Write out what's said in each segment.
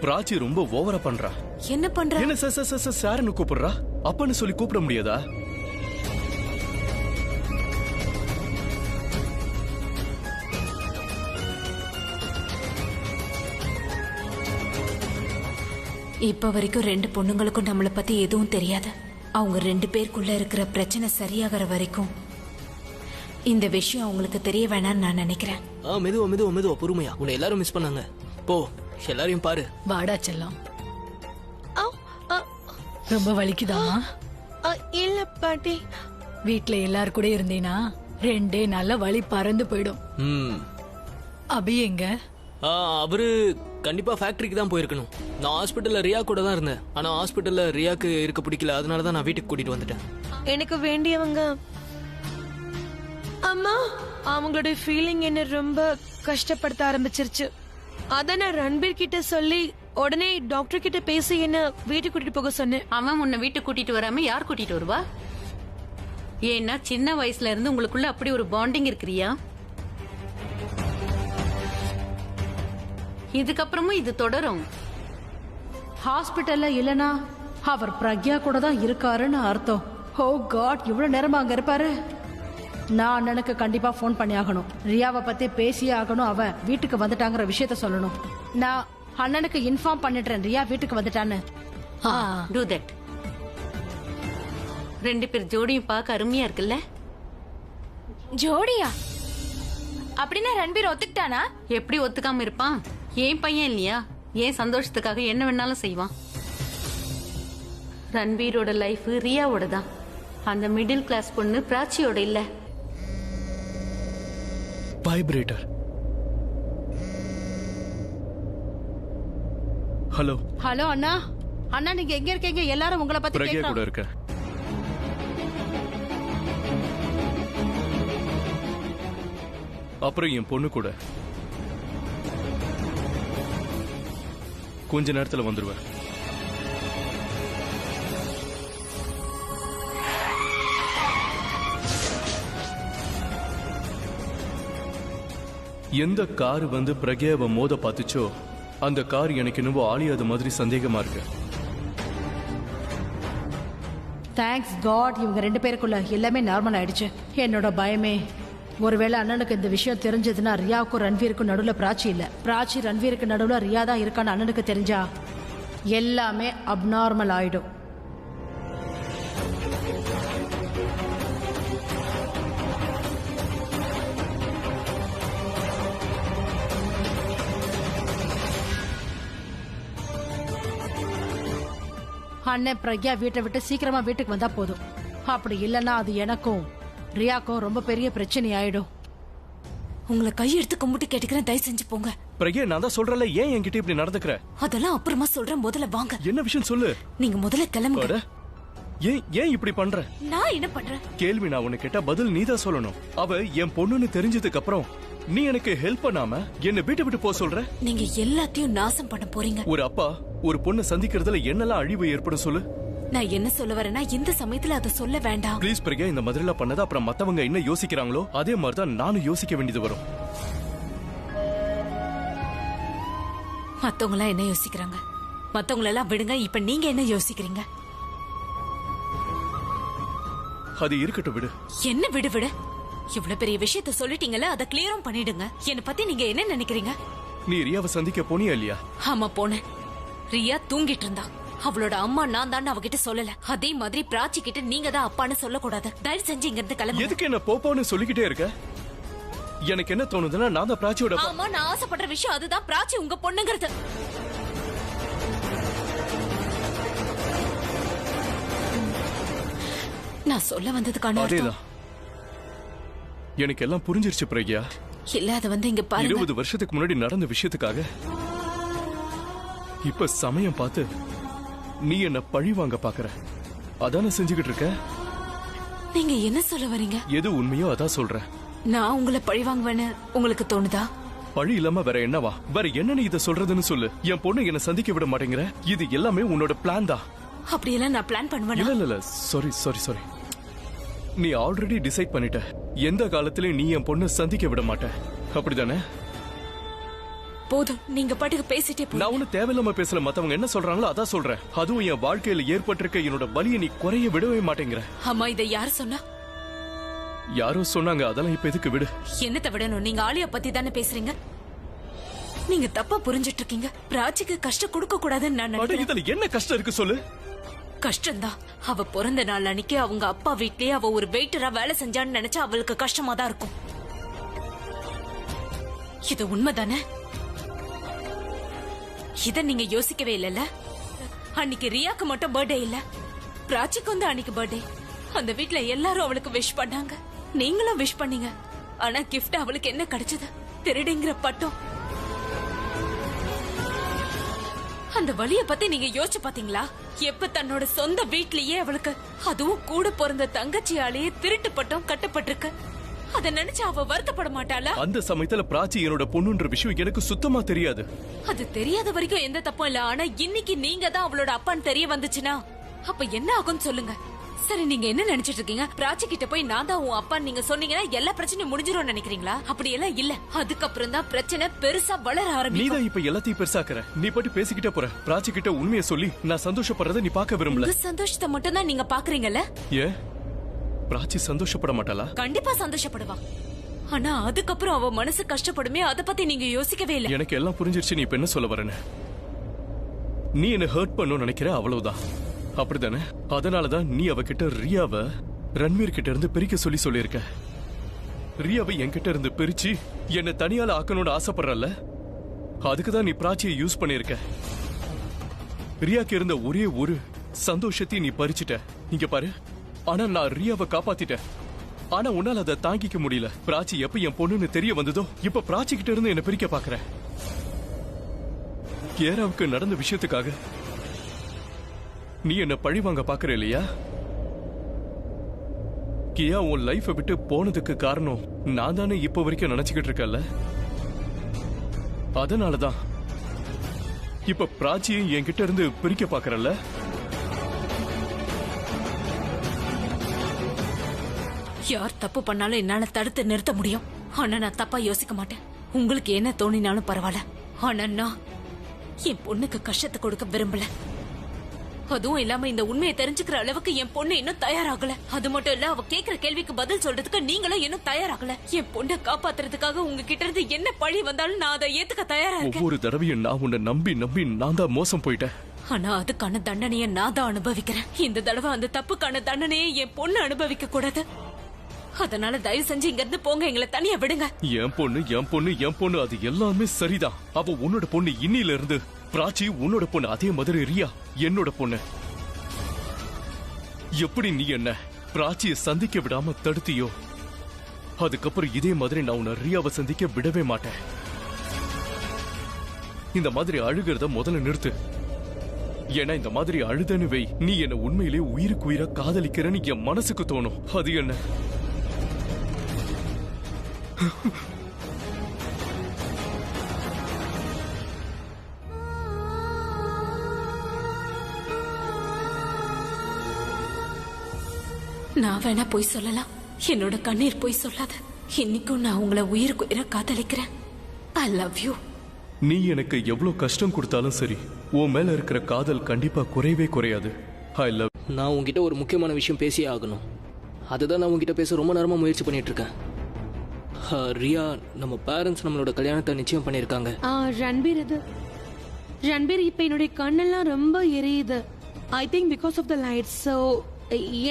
பிராச்சி ரொம்ப ஓவரா பண்றா. என்ன பண்ற? என்ன சார்னு கூப்பிடுறா? அப்பன்னு சொல்லி கூப்பிட முடியாதா? இப்ப வரைக்கும் ரெண்டு பொண்ணுங்களுக்கும் நம்மள பத்தி எதுவும் தெரியாது. அவங்க ரெண்டு பேருக்குள்ள இருக்கிற பிரச்சனை சரியாகிற வரைக்கும் இந்த விஷயம் அவங்களுக்கு தெரிய வேணாம்னு நான் நினைக்கிறேன். மெதுவா மெதுவா மெதுவா பொறுமையா. உன்னை எல்லாரும் மிஸ் பண்ணாங்க. போ எல்லாரையும் பாரு. வாடா செல்லம். ரொம்ப வலிக்குதாமா? இல்ல பாட்டி. வீட்ல எல்லாரும் கூட இருந்தீனா 2 நாள்ல வலி பறந்து போயிடும். அபி எங்க? அவரு கண்டிப்பா ஃபேக்டரிக்கு தான் போயிருக்கணும். நான் ஹாஸ்பிட்டல்ல ரியா கூட தான் இருந்தேன். ஆனா ஹாஸ்பிட்டல்ல ரியாக்கு இருக்க பிடிக்கல. அதனாலதான் நான் வீட்டுக்கு கூட்டிட்டு வந்துட்டேன். எனக்கு வேண்டியவங்க அம்மா, அவங்களுடைய ஃபீலிங் என்ன ரொம்ப கஷ்டப்படுத்த ஆரம்பிச்சிருச்சு. அத நான் ரன்பீர் கிட்ட சொல்லி உடனே டாக்டர் கிட்ட பேசி என்ன வீட்டுக்கு கூட்டிட்டு போக சொன்னேன். அவன் உன்னை வீட்டுக்கு கூட்டிட்டு வராம யார் கூட்டிட்டு வருவா? ஏன்னா சின்ன வயசுல இருந்து உங்களுக்குள்ள அப்படி ஒரு பாண்டிங் இருக்கிறியா? இதுக்கப்புறமும் இது தொடரும். ஹாஸ்பிட்டல்ல இல்லனா அவர் பிரக்யா கூட தான் இருக்காருன்னு அர்த்தம். ஓ காட், இவ்வளவு நேரமா அங்க இருப்பாரு. நான் அண்ணனுக்கு கண்டிப்பா போன் பண்ணி ஆகணும். ரியாவை பத்தி பேசியே ஆகணும். அவ வீட்டுக்கு வந்துட்டாங்கிற விஷயத்த சொல்லணும். நான் அண்ணனுக்கு இன்ஃபார்ம் பண்ணிடுறேன் ரியா வீட்டுக்கு வந்துட்டான்னு. Do that. ரெண்டு பேர் ஜோடியும் பார்க்க அருமையா இருக்குல்ல? ஜோடியா? அப்படின்னா ரன்பீர் ஒத்துக்கிட்டானா? எப்படி ஒத்துக்காம இருப்பான்? ஏன் பையன் இல்லையா? ஏன் சந்தோஷத்துக்காக என்ன வேணாலும் செய்வான். ரன்பீரோட லைஃப் ரியாவோட தான். அந்த மிடில் கிளாஸ் பொண்ணு பிராச்சியோட இல்ல. வைப்ரேட்டர். ஹலோ ஹலோ அண்ணா. அண்ணா நீங்க எங்க இருக்கீங்க? எல்லாரும் உங்களை பத்தி பிரக்யா கூட கேக்குறாங்க. இருக்க. அப்புறம் என் பொண்ணு கூட. கொஞ்ச நேரத்துல வந்துருவேன். எந்த கார் வந்து பிரக்யாவை மோத பார்த்துச்சோ அந்த கார் எனக்கு என்னவோ ஆளியாத மாதிரி சந்தேகமா இருக்கு. தேங்க்ஸ் காட், இவங்க ரெண்டு பேருக்குள்ள எல்லாமே நார்மல் ஆயிடுச்சு. என்னோட பயமே ஒருவேளை அண்ணனுக்கு இந்த விஷயம் தெரிஞ்சதுன்னா ரியாவுக்கும் ரன்வீருக்கும் நடுவுல பிராச்சி இல்ல, பிராச்சி ரன்வீருக்கு நடுவுல ரியா தான் இருக்கான்னு அண்ணனுக்கு தெரிஞ்சா எல்லாமே அப்நார்மல் ஆயிடும். அண்ணன் பிரக்யா வீட்டை விட்டு சீக்கிரமா வீட்டுக்கு வந்தா போதும். அப்படி இல்லைன்னா அது எனக்கும் ரியாக்கும் ரொம்ப பெரிய பிரச்சனை ஆயிடும். உங்களை கையெடுத்து கும்பிட்டு கேட்டுக்கிறேன், தயவு செஞ்சு போங்க. பிரக்யா, நான் தான் சொல்றேன்ல, ஏன் என்கிட்ட இப்படி நடந்துக்கிற? அதெல்லாம் அப்புறமா சொல்றேன், முதல்ல வாங்க. என்ன விஷயம் சொல்லு. நீங்க முதல்ல கிளம்புங்க. ஏன் இப்படி பண்ற? நான் என்ன பண்றேன்? கேள்வி நான் உன்னை கேட்டா பதில் நீதான் சொல்லணும். அவ என் பொண்ணுன்னு தெரிஞ்சதுக்கு அப்புறம் நீ எனக்கு ஹெல்ப் பண்ணாம என்ன வீட்டை விட்டு போக சொல்ற? நீங்க எல்லாத்தையும் நாசம் பண்ண போறீங்க. ஒரு அப்பா ஒரு பொண்ணு சந்திக்கிறதுல என்னெல்லாம் அழிவு ஏற்படும் சொல்லு. நான் என்ன சொல்ல வரேன்னா இந்த சமயத்துல அதை சொல்ல வேண்டாம். ப்ளீஸ் பிரக்யா, இந்த மாதிரிலாம் பண்ணது அப்புறம் மத்தவங்க என்ன யோசிக்கிறாங்களோ அதே மாதிரிதான் நானும் யோசிக்க வேண்டியது வரும். மத்தவங்க எல்லாம் என்ன யோசிக்கிறாங்க? மத்தவங்க எல்லாம் விடுங்க. இப்ப நீங்க என்ன யோசிக்கிறீங்க? அது இருக்கட்டும், விடு. என்ன விடு விடு? இவ்வளவு பெரிய விஷயத்த சொல்லிட்டீங்கல்ல, அதை கிளியரும் பண்ணிடுங்க. என்ன பத்தி நீங்க என்ன நினைக்கிறீங்க? நீ ரியாவை சந்திக்க போனியா இல்லையா? ஆமா போனேன். ரியா தூங்கிட்டு இருந்தா. அவளோட அம்மா நான் தான் அவகிட்ட சொல்லல. அதே மாதிரி பிராச்சி கிட்ட நீங்க தான் அப்பான்னு சொல்லக்கூடாது. தயவு செஞ்சு இங்க இருந்து கிளம்புங்க. எதுக்கு என்ன போப்போன்னு சொல்லிக்கிட்டே இருக்க? எனக்கு என்ன தோணுதுன்னா நான் தான் பிராச்சியோட. ஆமா, நான் ஆசைப்படுற விஷயம் அதுதான். பிராச்சி உங்க பொண்ணுங்கிறது. நான் சொல்ல வந்ததுக்கான அதேதான். எனக்கு எல்லாம் புரிஞ்சிருச்சு பிரக்யா. இல்ல, அது வந்து இங்க பாருங்க. 20 வருஷத்துக்கு முன்னாடி நடந்த விஷயத்துக்காக இப்ப சமயம் பார்த்து நீ என்ன பழி வாங்க பாக்குற. அதான செஞ்சுக்கிட்டு இருக்க. நீங்க என்ன சொல்ல வரீங்க? எது உண்மையோ அதான் சொல்றேன். நான் உங்களை பழி வாங்குவேன்னு உங்களுக்கு தோணுதா? பழி இல்லாம வேற என்னவா? வேற என்னன்னு இத சொல்றதுன்னு சொல்லு. என் பொண்ணு என்ன சந்திக்க விட மாட்டேங்கிற. இது எல்லாமே உன்னோட பிளான் தான். அப்படியெல்லாம் நான் பிளான் பண்ணுவேன். இல்ல சாரி. நீ ஆல்ரெடி டிசைட் பண்ணிட்ட. எந்த காலத்திலயும் நீ என் பொண்ணு சந்திக்க விட மாட்ட, அப்படிதானே? போதும், நீங்க பாட்டுக்கு பேசிட்டே போ. நான் ஒன்னும் தேவையில்லாம பேசல. மத்தவங்க என்ன சொல்றாங்களோ அதான் சொல்றேன். அதுவும் என் வாழ்க்கையில ஏற்பட்டிருக்க என்னோட வலியை நீ குறைய விடவே மாட்டேங்கிற. அம்மா, இதை யார் சொன்னா? யாரோ சொன்னாங்க, அதெல்லாம் இப்ப எதுக்கு விடு. என்னத்த விடணும்? நீங்க ஆலியா பத்தி தானே பேசுறீங்க. நீங்க தப்பா புரிஞ்சிட்டு இருக்கீங்க. பிராச்சிக்கு கஷ்டம் கொடுக்க கூடாதுன்னு நான் நினைக்கிறேன். இதுல என்ன கஷ்டம் இருக்கு சொல்லு. கஷ்டம்தான். அவ பிறந்த நாள் அன்னைக்கு அவங்க அப்பா வீட்லயே அவ ஒரு வெயிட்டரா வேலை செஞ்சான்னு நினைச்சா அவளுக்கு கஷ்டமா தான் இருக்கும். இது உண்மைதானே? இத நீங்க யோசிக்கவே இல்லல்ல? அன்னைக்கு ரியாக்கு மட்டும் பர்த்டே இல்ல, பிராச்சிக்கு வந்து அன்னைக்கு பர்த்டே. அந்த வீட்ல எல்லாரும் அவளுக்கு விஷ் பண்ணாங்க, நீங்களும் விஷ் பண்ணீங்க. ஆனா கிஃப்ட் அவளுக்கு என்ன கிடைச்சது? திருடிங்கிற பட்டம். அந்த வலிய பத்தி நீங்க யோசிச்சு பாத்தீங்களா? எப்ப தன்னோட சொந்த வீட்லயே அவளுக்கு, அதுவும் கூட பிறந்த தங்கச்சியாலேயே திருட்டு பட்டம் கட்டப்பட்டிருக்கு. அத நினைச்சு அவ வருத்தப்பட மாட்டாளா? அந்த சமயத்துல பிராச்சி என்னோட பொண்ணுன்ற விஷயம் எனக்கு சுத்தமா தெரியாது. அது தெரியாத வரைக்கும் எந்த தப்பும் இல்ல. ஆனா இன்னைக்கு நீங்க தான் அவளோட அப்பான்னு தெரிய வந்துச்சுன்னா அப்ப என்ன ஆகும்னு சொல்லுங்க. சரி, நீங்க என்ன நினைச்சிட்டு இருக்கீங்க? பிராச்சி கிட்ட போய் நான் தான் உன் அப்பான்னு நீங்க சொன்னீங்கன்னா எல்லா பிரச்சனையும் முடிஞ்சிரும் நினைக்கிறீங்களா? அப்படி எல்லாம் இல்ல. அதுக்கப்புறம் தான் பிரச்சனை பெருசா வளர ஆரம்பிக்கும். நீதான் இப்ப எல்லாத்தையும் பெருசாக்குற. நீ பாட்டு பேசிக்கிட்டே போற. பிராச்சி கிட்ட உண்மையை சொல்லி நான் சந்தோஷப்படுறத நீ பார்க்க விரும்பல. உங்க சந்தோஷத்தை மட்டும் தான் நீங்க பாக்குறீங்கல்ல? ஏன் பிராச்சி சந்தோஷப்பட மாட்டாளா? கண்டிப்பா சந்தோஷப்படுவா. ஆனா அதுக்கப்புறம் அவ மனசு கஷ்டப்படுமே, அத பத்தி நீங்க யோசிக்கவே இல்ல. எனக்கு எல்லாம் புரிஞ்சிருச்சு. நீ இப்ப என்ன சொல்ல வரேன்னு. நீ என்ன ஹர்ட் பண்ணணும்னு நினைக்கிற, அவ்வளவுதான். அப்படிதானே? அதனாலதான் நீ அவகிட்ட ரியாவை ரன்வீர் கிட்ட இருந்து பிரிக்க சொல்லியிருக்க. ரியாவை என்கிட்ட இருந்து பிரிச்சு என்ன தனியால ஆக்கணும்னு ஆசைப்படுறல, அதுக்குதான் நீ பிராச்சியை யூஸ் பண்ணிருக்க. ரியாக்கு இருந்த ஒரே ஒரு சந்தோஷத்தையும் நீ பறிச்சுட்ட. இங்க பாரு, ஆனா நான் ரியாவை காப்பாத்திட்டேன். ஆனா உன்னால அதை தாங்கிக்க முடியல. பிராச்சி எப்ப என் பொண்ணுன்னு தெரிய வந்ததோ, இப்ப பிராச்சி கிட்ட இருந்து என்ன பிரிக்க பாக்குற. கேராவுக்கு நடந்த விஷயத்துக்காக நீ என்ன பழி வாங்க பாக்குற இல்லையா? கியா உன் லைஃப விட்டு போனதுக்கு காரணம் நான் தானே இப்ப வரைக்கும் நினைச்சுக்கிட்டு இருக்கல. அதனாலதான் இப்ப பிராச்சியை என்கிட்ட இருந்து பிரிக்க பாக்குறல்ல. யார் தப்பு பண்ணாலும் என்னால தடுத்து நிறுத்த முடியும். ஆனா நான் தப்பா யோசிக்க மாட்டேன். உங்களுக்கு என்ன தோணினாலும் பரவாயில்ல. ஆனா நான் என் பொண்ணுக்கு கஷ்டத்தை கொடுக்க விரும்பல. அதுவும் இல்லாம இந்த உண்மையை தெரிஞ்சுக்கிற அளவுக்கு என் பொண்ணு இன்னும் தயாராகல. அது மட்டும் இல்ல, அவ கேக்குற கேள்விக்கு பதில் சொல்றதுக்கு நீங்களும் இன்னும் தயாராகல. என் பொண்ணை காப்பாத்துறதுக்காக உங்ககிட்ட இருந்து என்ன பழி வந்தாலும் நான் அதை ஏத்துக்க தயாரா இருக்கேன். ஒவ்வொரு தடவையும் நான் உன்னை நம்பி நம்பி நான் தான் மோசம் போயிட்டேன். ஆனா அதுக்கான தண்டனையை நான் தான் அனுபவிக்கிறேன். இந்த தடவை அந்த தப்புக்கான தண்டனையை என் பொண்ணு அனுபவிக்க கூடாது. அதனால தயவு செஞ்சு இங்க இருந்து போங்க, எங்களை தனியா விடுங்க. என் பொண்ணு என் பொண்ணு என் பொண்ணு, அது எல்லாமே சரிதான். அவ உன்னோட பொண்ணு. இன்னில இருந்து பிராச்சி உன்னோட பொண்ணு. அதே மாதிரி ரியா என்னோட பொண்ணு. எப்படி நீ என்ன பிராச்சியை சந்திக்க விடாம தடுத்தியோ, அதுக்கப்புறம் இதே மாதிரி நான் உன்னை ரியாவை சந்திக்க விடவே மாட்டேன். இந்த மாதிரி அழுகிறத முதல்ல நிறுத்து. ஏன்னா இந்த மாதிரி அழுதன்னு வை, நீ என்ன உண்மையிலே உயிருக்கு உயிரா காதலிக்கிறேன்னு என் மனசுக்கு தோணும். அது என்ன? நான் வேணா போய் சொல்லலாம், என்னோட கண்ணீர் போய் சொல்லாத. இன்னைக்கும் நான் உங்களை உயிருக்கு உயிரை காதலிக்கிறேன். ஐ லவ் யூ. நீ எனக்கு எவ்வளவு கஷ்டம் கொடுத்தாலும் சரி, உன் மேல இருக்கிற காதல் கண்டிப்பா குறையவே குறையாது. I love. நான் உங்ககிட்ட ஒரு முக்கியமான விஷயம் பேசியே ஆகணும். அதுதான் நான் உங்ககிட்ட பேச ரொம்ப நேரமா முயற்சி பண்ணிட்டு இருக்கேன். ரியா, நம்ம பேரண்ட்ஸ் நம்மளோட கல்யாணத்தை நிச்சயம் பண்ணிருக்காங்க. ரன்பீர் இப்ப என்னுடைய கண்ணெல்லாம் ரொம்ப எரியுது. I think because of the lights. So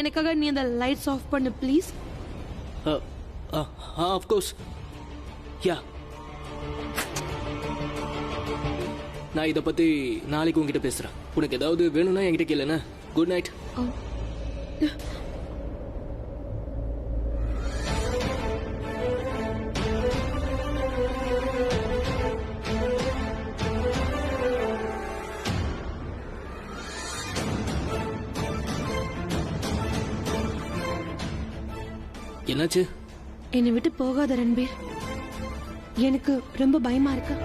எனக்காக நீ அந்த லைட்ஸ் ஆஃப் பண்ணு ப்ளீஸ். Of course. யா, நான் இதை பத்தி நாளைக்கு உங்ககிட்ட பேசுறேன். உனக்கு ஏதாவது வேணும்னா என்கிட்ட கேளுண்ணே. Good night. என்னாச்சு? என்னை விட்டு போகாத ரன்பீர், எனக்கு ரொம்ப பயமா இருக்கு.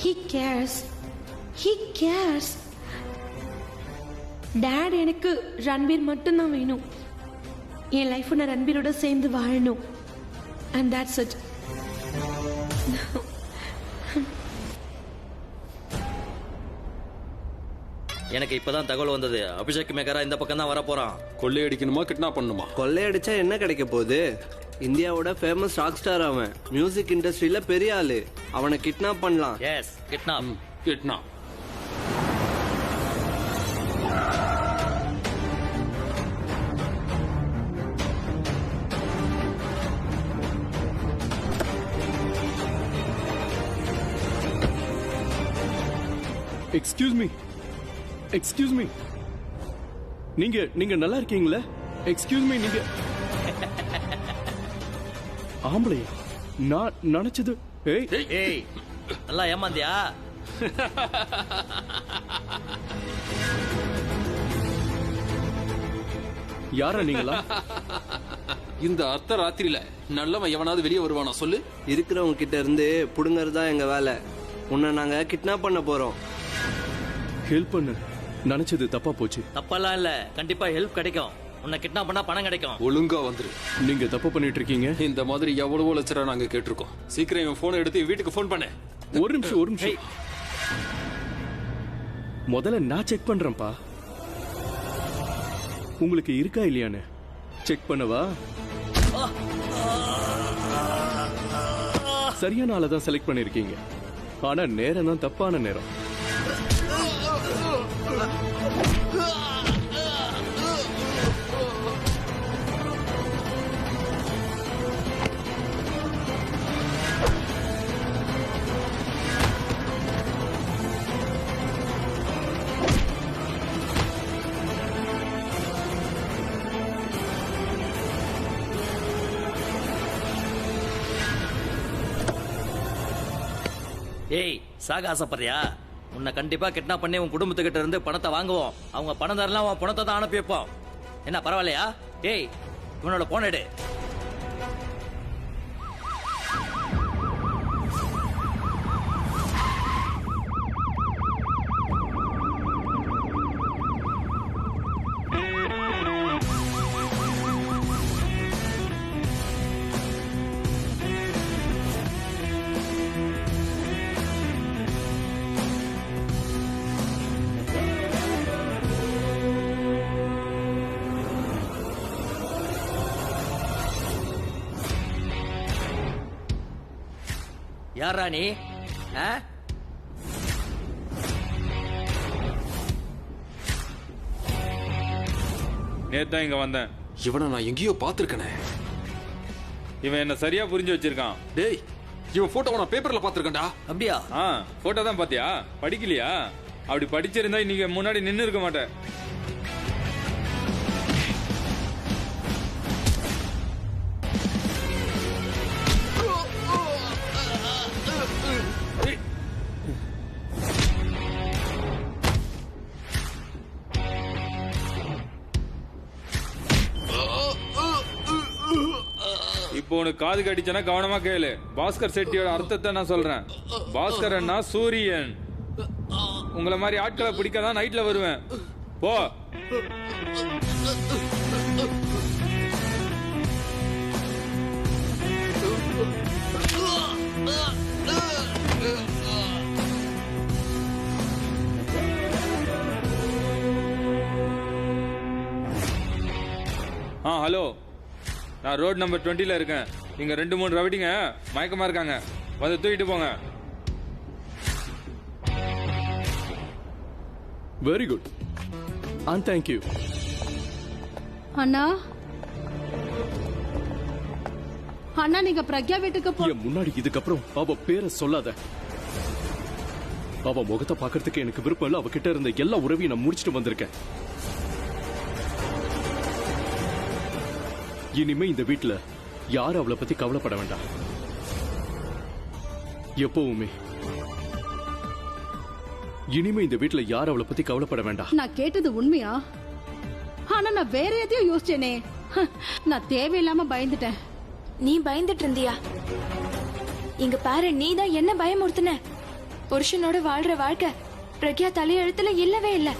He cares. He cares. Dad எனக்கு ரன்வீர் மட்டும்தான் வேணும். என் லைஃப் நான் ரன்வீரோட சேர்ந்து வாழணும். And that's it. எனக்கு இப்பதான் தகவல் வந்தது. அபிஷேக் மேகரா இந்த பக்கம் தான் வர போறான். கொள்ளையடிக்கணுமா கிட்னாப் பண்ணணுமா? கொள்ளையடிச்சா என்ன கிடைக்க போகுது? இந்தியாவோட ஃபேமஸ் ராக் ஸ்டார் அவன். மியூசிக் இண்டஸ்ட்ரியில பெரிய ஆளு. அவனை கிட்னாப் பண்ணலாம். Yes, kidnap. Kidnap. Excuse me நீங்க நல்லா இருக்கீங்களா? எக்ஸ்கியூஸ் மீ, நீங்க ஆம்பளையா? நான் நினைச்சது. ஏய், நல்லா ஏமாந்தியா? யாரா நீங்களா? இந்த அர்த்த ராத்திரியில நல்லவன் எவனாவது வெளியே வருவானா சொல்லு? இருக்கிறவங்க கிட்ட இருந்து புடுங்கறதா எங்க வேலை. உன்னை நாங்க கிட்னாப் பண்ண போறோம். ஹெல்ப் பண்ணு. நினைச்சது தப்பா போச்சு. தப்பெல்லாம் இல்ல, கண்டிப்பா ஹெல்ப் கிடைக்கும். உன்னை கிட்னாப் பண்ணா பணம் கிடைக்கும். ஒழுங்கா வந்துரு. நீங்க தப்பு பண்ணிட்டு இருக்கீங்க. இந்த மாதிரி எவ்வளவோ லட்சம் நாங்க கேட்டிருக்கோம். சீக்கிரம் இவன் போனை எடுத்து வீட்டுக்கு போன் பண்ணு. ஒரு நிமிஷம். முதல்ல நான் செக் பண்றேன்ப்பா. உங்களுக்கு இருக்கா இல்லையான்னு செக் பண்ணவா? சரியான ஆளை தான் செலக்ட் பண்ணிருக்கீங்க. ஆனா நேரம் தான் தப்பான நேரம். ஏய், சாக ஆசைப்படுறியா? உன்னை கண்டிப்பா கிட்னாப் பண்ணி உன் குடும்பத்துக்கிட்ட இருந்து பணத்தை வாங்குவோம். அவங்க பணம் தரலாம், உன் பணத்தை தான் அனுப்பி வைப்போம். என்ன பரவாயில்லையா? ஏய், இவனோட போன் எடு. யாரா நீ? நேத்தான் இங்க வந்தேன். இவனை நான் எங்கேயோ பாத்துருக்கனே. இவன் என்ன சரியா புரிஞ்சு வச்சிருக்கான். டேய், இவன் போட்டோ நான் பேப்பர்ல பாத்துருக்கேன்டா. அப்படியா? போட்டோ தான் பாத்தியா? படிக்கலையா? அப்படி படிச்சிருந்தா இன்னைக்கு முன்னாடி நின்னு இருக்க மாட்டேன். இப்போ உனக்கு காது கடிச்சனா கவனமா கேளு. பாஸ்கர் செட்டியோட அர்த்தத்தை நான் சொல்றேன். பாஸ்கரன்னா சூரியன். உங்களை மாதிரி ஆட்களை பிடிக்கதான் நைட்ல வருவேன். போ. ஹலோ, நான் ரோட் நம்பர் 20ல இருக்கேன். இங்க 2-3 ரவுடிங்க மயக்கமா இருக்காங்க. வந்து தூக்கிட்டு போங்க. Very good. And thank you. அண்ணா அண்ணா, நீங்க பிரக்யா வீட்டுக்கு என் முன்னாடி இதுக்கப்புறம் அவ பேரை சொல்லாத. அவ முகத்தை பாக்குறதுக்கு எனக்கு விருப்பம் இல்ல. அவகிட்ட இருந்த எல்லா உறவையும் நான் முடிச்சிட்டு வந்திருக்கேன். இனிமே இந்த வீட்டுல யாரும் அவளை பத்தி கவலைப்பட வேண்டாம். எப்பவுமே இனிமே இந்த வீட்டுல யாரும் அவளை பத்தி கவலைப்பட வேண்டாம். நான் கேட்டது உண்மையா? ஆனா நான் வேற எதையும் யோசிச்சேனே. நான் தேவையில்லாம பயந்துட்டேன். நீ பயந்துட்டு இருந்தியா? இங்க பாரு, நீ தான் என்ன பயமுறுத்தின. புருஷனோட வாழ்ற வாழ்க்கை பிரக்யா தலையெழுத்துல இல்லவே இல்ல.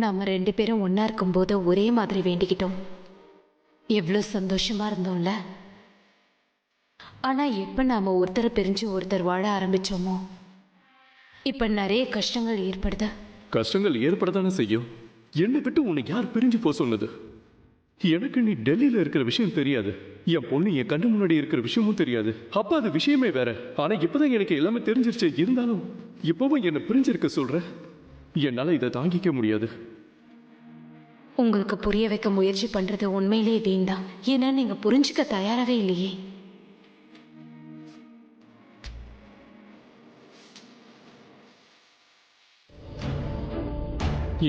நாம 2 பேரும் ஒன்னா இருக்கும்போது ஒரே மாதிரி வேண்டிக்கிட்டோம். எவ்வளோ சந்தோஷமா இருந்தோம்ல. ஆனா எப்ப நாம ஒருத்தரை பிரிஞ்சு ஒருத்தர் வாழ ஆரம்பிச்சோமோ இப்ப நிறைய கஷ்டங்கள் ஏற்படுது. கஷ்டங்கள் ஏற்படத்தானே செய்யும். என்னை விட்டு உன்னை யார் பிரிஞ்சு போக சொன்னது? எனக்கு நீ டெல்லியில இருக்கிற விஷயம் தெரியாது, என் பொண்ணு என் கண்ணு முன்னாடி இருக்கிற விஷயமும் தெரியாது. அப்ப அது விஷயமே வேற. ஆனா இப்பதான் எனக்கு எல்லாமே தெரிஞ்சிருச்சு. இருந்தாலும் இப்பவும் என்னை பிரிஞ்சிருக்க சொல்ற. என்னால இதை தாங்கிக்க முடியாது. உங்களுக்கு புரிய வைக்க முயற்சி பண்றது உண்மையிலேயே வேண்டாம். ஏன்னா நீங்க புரிஞ்சுக்க தயாராகவே இல்லையே.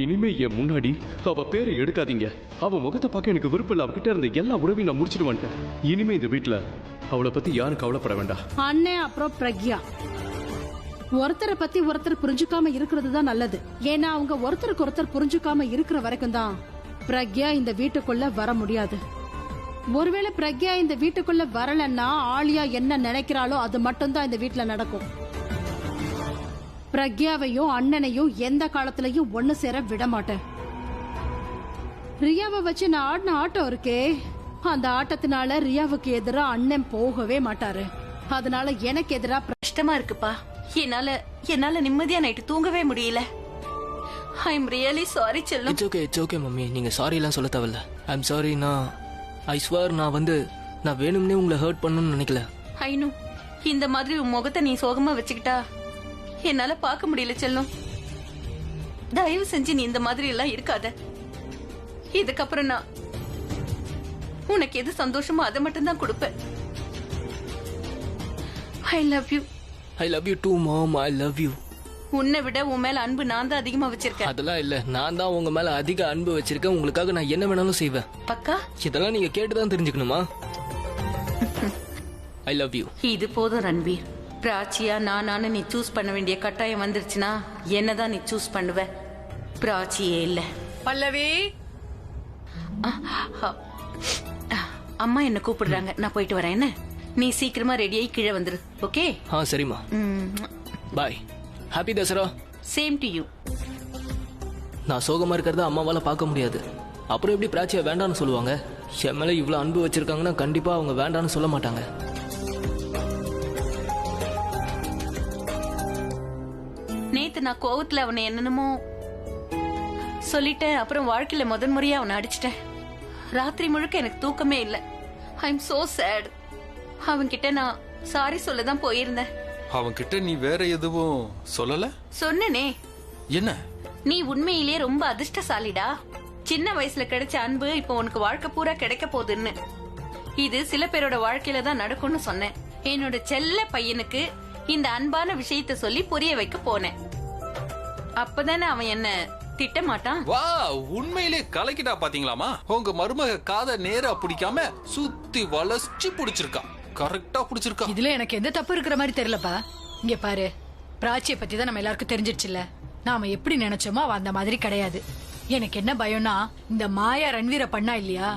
இனிமே என் முன்னாடி அவ பேரை எடுக்காதீங்க. அவ முகத்தை பார்க்க எனக்கு விருப்பம் இல்லை. அவகிட்ட இருந்த எல்லா உறவையும் நான் முடிச்சிட்டு வந்துட்டேன். இனிமே இந்த வீட்டுல அவளை பத்தி யாரும் கவலைப்பட வேண்டாம். அண்ணே அப்புறம் பிரக்யா ஒருத்தரை பத்தி ஒருத்தர் புரிஞ்சுக்காம இருக்கிறது தான் நல்லது. ஏன்னா அவங்க ஒருத்தருக்கு ஒருத்தர் புரிஞ்சுக்காம இருக்கிற வரைக்கும் தான் பிரக்யா இந்த வீட்டுக்குள்ள வர முடியாது. ஒருவேளை பிரக்யா இந்த வீட்டுக்குள்ள வரலன்னா ஆலியா என்ன நினைக்கிறாளோ அது மட்டும்தான் இந்த வீட்டுல நடக்கும். பிரக்யாவையும் அண்ணனையும் எந்த காலத்திலையும் ஒண்ணு சேர விட மாட்டேன். ரியாவை வச்சு நான் ஆடின ஆட்டம் இருக்கே, அந்த ஆட்டத்தினால ரியாவுக்கு எதிரா அண்ணன் போகவே மாட்டாரு. அதனால எனக்கு எதிரா கஷ்டமா இருக்குப்பா. என்னால நிம்மதியா நைட்டு தூங்கவே முடியல. ஐ எம் ரியலி சாரி செல்லம். இட்ஸ் ஓகே மம்மி, நீங்க சாரி எல்லாம் சொல்ல தேவையில்ல. I am sorry. I swear நான் வேணும்னே உங்களை ஹர்ட் பண்ணணும்னு நினைக்கல. I know. இந்த மாதிரி உன் முகத்தை நீ சோகமா வச்சுக்கிட்டா என்னால பார்க்க முடியல செல்லம். தயவு செஞ்சு நீ இந்த மாதிரி எல்லாம் இருக்காத. இதுக்கப்புறம் நான் உனக்கு எது சந்தோஷமோ அதை மட்டும் தான் கொடுப்பேன். I love you. I love you too mom. I love you. உன்னை விட உன் மேல அன்பு நான் தான் அதிகமா வச்சிருக்கேன். அதெல்லாம் இல்ல, நான் தான் உங்க மேல அதிக அன்பு வச்சிருக்கேன். உங்களுக்காக நான் என்ன வேணாலும் செய்வேன். பக்கா? இதெல்லாம் நீங்க கேட்டுதான் தெரிஞ்சுக்கணுமா? I love you. இது போதும் ரன்வீர். பிராச்சியா நானு நீ சூஸ் பண்ண வேண்டிய கட்டாயம் வந்துருச்சுன்னா என்னதான் நீ சூஸ் பண்ணுவ? பிராச்சியே இல்ல. பல்லவி, அம்மா என்ன கூப்பிடுறாங்க, நான் போயிட்டு வரேன். என்ன நீ சீக்கிரமா ரெடியாகி கீழே வந்துரு. ஓகே? சரிம்மா. Bye. Happy Dasara. Same to you. நான் சோகமா இருக்கிறத அம்மாவால பார்க்க முடியாது. அப்புறம் எப்படி பிராச்சியா வேண்டான்னு சொல்லுவாங்க? என் மேல இவ்வளவு அன்பு வச்சிருக்காங்கன்னா கண்டிப்பா அவங்க வேண்டான்னு சொல்ல மாட்டாங்க. நேத்து நான் கோவத்துல அவனை என்னென்னமோ சொல்லிட்டேன். அப்புறம் வாழ்க்கையில முதன் முறையா அவனை அடிச்சிட்டேன். ராத்திரி முழுக்க எனக்கு தூக்கமே இல்லை. I am so sad. அவன்கிட்ட நான் சாரி சொல்லதான் போயிருந்தேன். அவன்கிட்ட நீ வேற எதுவும் சொல்லல? சொன்னனே. என்ன? நீ உண்மையிலேயே ரொம்ப அதிர்ஷ்டசாலிடா. சின்ன வயசுல கிடைச்ச அன்பு இப்போ உனக்கு வாழ்க்கை பூரா கிடைக்க போகுதுன்னு. இது சில பேரோட வாழ்க்கையில தான் நடக்கும்னு சொன்னேன். என்னோட செல்ல பையனுக்கு இந்த அன்பான விஷயத்த சொல்லி புரிய வைக்க போனேன். அப்பதானே அவன் என்ன திட்ட மாட்டான். வா, உண்மையிலே கலக்கிட்டா பாத்தீங்களாமா? உங்க மருமக காதை நேரா பிடிக்காம சுத்தி வளைச்சு பிடிச்சிருக்கா. கரெக்டா பிடிச்சிருக்கா. இதுல எனக்கு எந்த தப்பு இருக்கிற மாதிரி தெரியலப்பா. இங்க பாரு, பிராச்சிய பத்தி தான் நம்ம எல்லாருக்கும் தெரிஞ்சிடுச்சுல்ல. நாம எப்படி நினைச்சோமோ அவ அந்த மாதிரி கிடையாது. எனக்கு என்ன பயம்னா, இந்த மாயா ரன்வீர பண்ணா இல்லையா,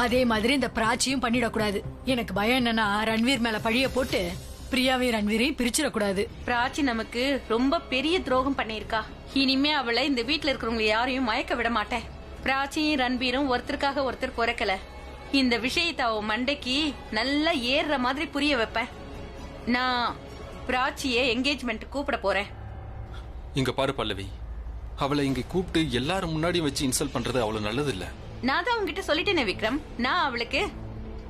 அதே மாதிரி இந்த பிராச்சியும் பண்ணிடக்கூடாது. எனக்கு பயம் என்னன்னா, ரன்வீர் மேல பழிய போட்டு பிரியாவையும் ரன்வீரையும் பிரிச்சிடக்கூடாது. பிராச்சி நமக்கு ரொம்ப பெரிய துரோகம் பண்ணிருக்கா. இனிமே அவளை இந்த வீட்டுல இருக்கிறவங்க யாரையும் மயக்க விட மாட்டேன். பிராச்சியும் ரன்பீரும் ஒருத்தருக்காக ஒருத்தர் குறைக்கல. இந்த விஷயத்தை அவ மண்டைக்கு நல்லா ஏறுற மாதிரி புரிய வைப்பேன். நான் பிராச்சிய என்கேஜ்மெண்ட் கூப்பிட போறேன். இங்க பாரு பல்லவி, அவளை இங்க கூப்பிட்டு எல்லாரும் முன்னாடியும் வச்சு இன்சல்ட் பண்றது அவ்வளவு நல்லது இல்ல. நான் தான் உங்ககிட்ட சொல்லிட்டேனே விக்ரம், நான் அவளுக்கு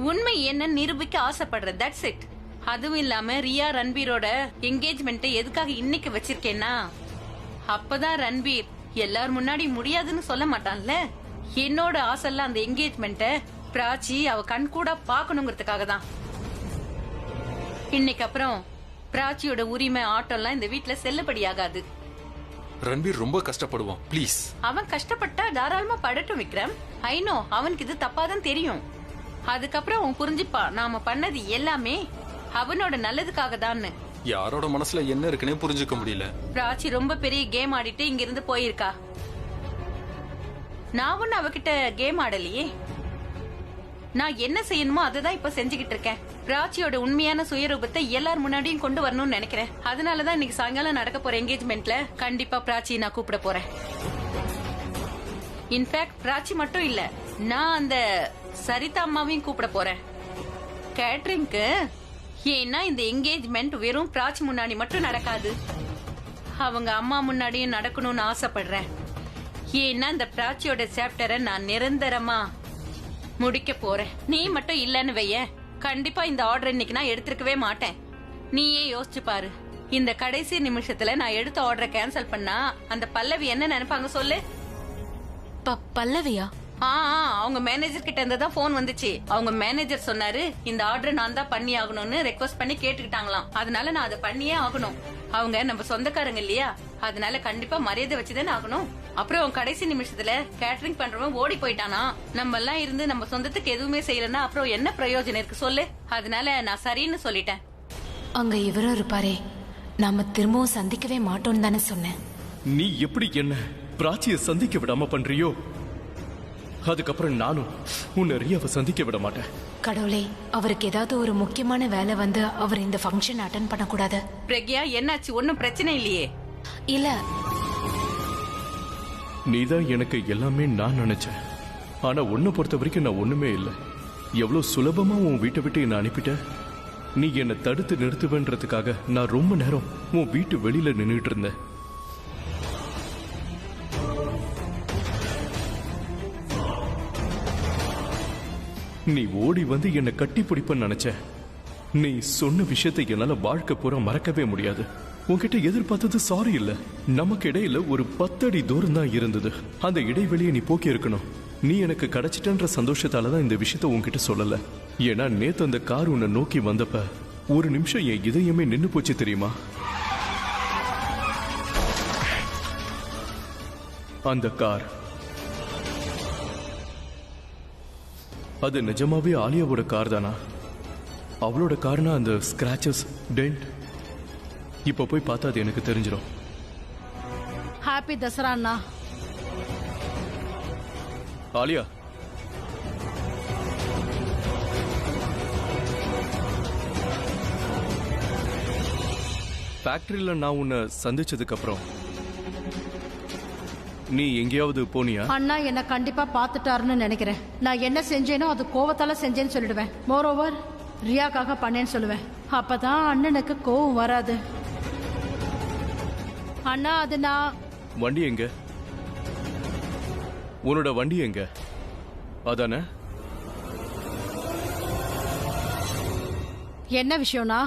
உண்மை என்ன நிரூபிக்க ஆசைப்படுறேன். That's it. அதுவும் இல்லாம ரியா ரன்பீரோட என்கேஜ்மெண்ட் எதுக்காக இன்னைக்கு வச்சிருக்கேன்னா, அப்பதான் ரன்பீர் எல்லாரும் முன்னாடி முடியாதுன்னு சொல்ல மாட்டான்ல. என்னோட ஆசைல அந்த என்கேஜ்மெண்ட்டை பிராச்சி அவ கண் கூட பாக்கணுங்கிறதுக்காக தான். இன்னைக்கு அப்புறம் பிராச்சியோட உரிமை ஆட்டோலாம் இந்த வீட்டுல செல்லுபடியாகாது. ரன்பீர் ரொம்ப கஷ்டப்படுவான், ப்ளீஸ். அவன் கஷ்டப்பட்டா தாராளமா படட்டும் விக்ரம். ஐநோ அவனுக்கு இது தப்பாதான் தெரியும். அதுக்கப்புறம் அவன் புரிஞ்சுப்பா நாம பண்ணது எல்லாமே அவனோட நல்லதுக்காக தான். யாரோட மனசுல என்ன இருக்குன்னே புரிஞ்சுக்க முடியல. பிராச்சி ரொம்ப பெரிய கேம் ஆடிட்டு இங்க இருந்து போயிருக்கா. நான் ஒண்ணு அவகிட்ட கேம் ஆடலையே. நான் என்ன செய்யணுமோ அதுதான் இப்ப செஞ்சுக்கிட்டு இருக்கேன். பிராச்சியோட உண்மையான சுயரூபத்தை எல்லார் முன்னாடியும் கொண்டு வரணும்னு நினைக்கிறேன். அதனாலதான் இன்னைக்கு சாயங்காலம் நடக்க போற என்கேஜ்மெண்ட்ல கண்டிப்பா பிராச்சி நான் கூப்பிட போறேன். இன்ஃபேக்ட் பிராச்சி மட்டும் இல்ல, நான் அந்த சரிதா அம்மாவையும் கூப்பிட போறேன் கேட்டரிங்க்கு. ஏன்னா இந்த என்கேஜ்மெண்ட் வெறும் பிராச்சி முன்னாடி மட்டும் நடக்காது, அவங்க அம்மா முன்னாடியும் நடக்கணும்னு ஆசைப்படுறேன். ஏன்னா இந்த பிராச்சியோட சாப்டரை நான் நிரந்தரமா முடிக்க போறேன். நீ மட்டும் இல்லன்னு வைய, கண்டிப்பா இந்த ஆர்டர் இன்னைக்கு நான் எடுத்திருக்கவே மாட்டேன். நீயே யோசிச்சு பாரு, இந்த கடைசி நிமிஷத்துல நான் எடுத்த ஆர்டரை கேன்சல் பண்ணா அந்த பல்லவி என்ன நினைப்பாங்க சொல்லு. பல்லவியா? அவங்க மேனேஜர் கிட்ட இருந்து தான் போன் வந்துச்சு. அவங்க மேனேஜர் சொன்னாரு இந்த ஆர்டர் நான் தான் பண்ணி ஆகணும்னு ரெக்வஸ்ட் பண்ணி கேட்டுக்கிட்டாங்களாம். அதனால நான் அதை பண்ணியே ஆகணும். அவங்க நம்ம சொந்தக்காரங்க இல்லையா, அதனால கண்டிப்பா மரியாதை வச்சுதானே ஆகணும். அப்புறம் கடைசி நிமிஷத்துல கேட்டரிங் பண்றவன் ஓடி போயிட்டானா, நம்ம எல்லாம் இருந்து நம்ம சொந்தத்துக்கு எதுவுமே செய்யலன்னா அப்புறம் என்ன பிரயோஜனம் இருக்கு சொல்லு. அதனால நான் சரின்னு சொல்லிட்டேன். அங்க இவரும் இருப்பாரே, நாம திரும்பவும் சந்திக்கவே மாட்டோம்னு தானே சொன்னேன். நீ எப்படி என்ன பிராச்சியை சந்திக்க விடாம பண்றியோ, அதுக்கப்புறம் நானும் உன்னை ரியாவை சந்திக்க விட மாட்டேன். கடவுளே, அவருக்கு ஏதாவது ஒரு முக்கியமான வேலை வந்து அவர் இந்த ஃபங்க்ஷன் அட்டெண்ட் பண்ணக்கூடாது. பிரக்யா என்னாச்சு? ஒன்னும் பிரச்சனை இல்லையே? இல்ல, நீதான் எனக்கு எல்லாமே நான் நினைச்சேன். ஆனா உன்னை பொறுத்த வரைக்கும் நான் ஒண்ணுமே இல்லை. எவ்வளவு சுலபமா உன் வீட்டை விட்டு என்ன அனுப்பிட்ட. நீ என்னை தடுத்து நிறுத்துவேன்றதுக்காக நான் ரொம்ப நேரம் உன் வீட்டு வெளியில நின்றுட்டு இருந்தேன். நீ ஓடி வந்து என்னை கட்டி பிடிப்பன்னு நினைச்ச. நீ சொன்ன விஷயத்தை என்னால வாழ்க்கை பூரா மறக்கவே முடியாது. உன்கிட்ட எதிர்பார்த்தது சாரி இல்ல, நமக்கு இடையில ஒரு 10 அடி தூரம் தான் இருந்தது. அந்த இடைவெளியை நீ போக்கி இருக்கணும். நீ எனக்கு கிடைச்சிட்டன்ற சந்தோஷத்தாலதான் இந்த விஷயத்த உன்கிட்ட சொல்லல. ஏன்னா நேத்து அந்த கார் உன்னை நோக்கி வந்தப்ப ஒரு நிமிஷம் என் இதயமே நின்னு போச்சு தெரியுமா. அந்த கார் அது நிஜமாவே ஆலியாவோட கார் தானா? அவளோட கார்னா அந்த ஸ்கிராச்சஸ், டென்ட், இப்ப போய் பார்த்தா அது எனக்கு தெரிஞ்சிடும். ஹாப்பி தசரா அண்ணா. ஆலியா, ஃபேக்டரியில நான் உன்னை சந்திச்சதுக்கு அப்புறம் நீ எங்கேயாவது போனியா? அண்ணா என்ன கண்டிப்பா பாத்துட்டாருன்னு நினைக்கிறேன். நான் என்ன செஞ்சேனோ அது கோவத்தால செஞ்சேன்னு சொல்லிடுவேன். மோரோவர் ரியாக்காக பண்ணேன்னு சொல்லுவேன். அப்பதான் அண்ணனுக்கு கோவம் வராது. அண்ணா அது நான். வண்டி எங்க? உன்னோட வண்டி எங்க? அதானே? என்ன விஷயம்னா?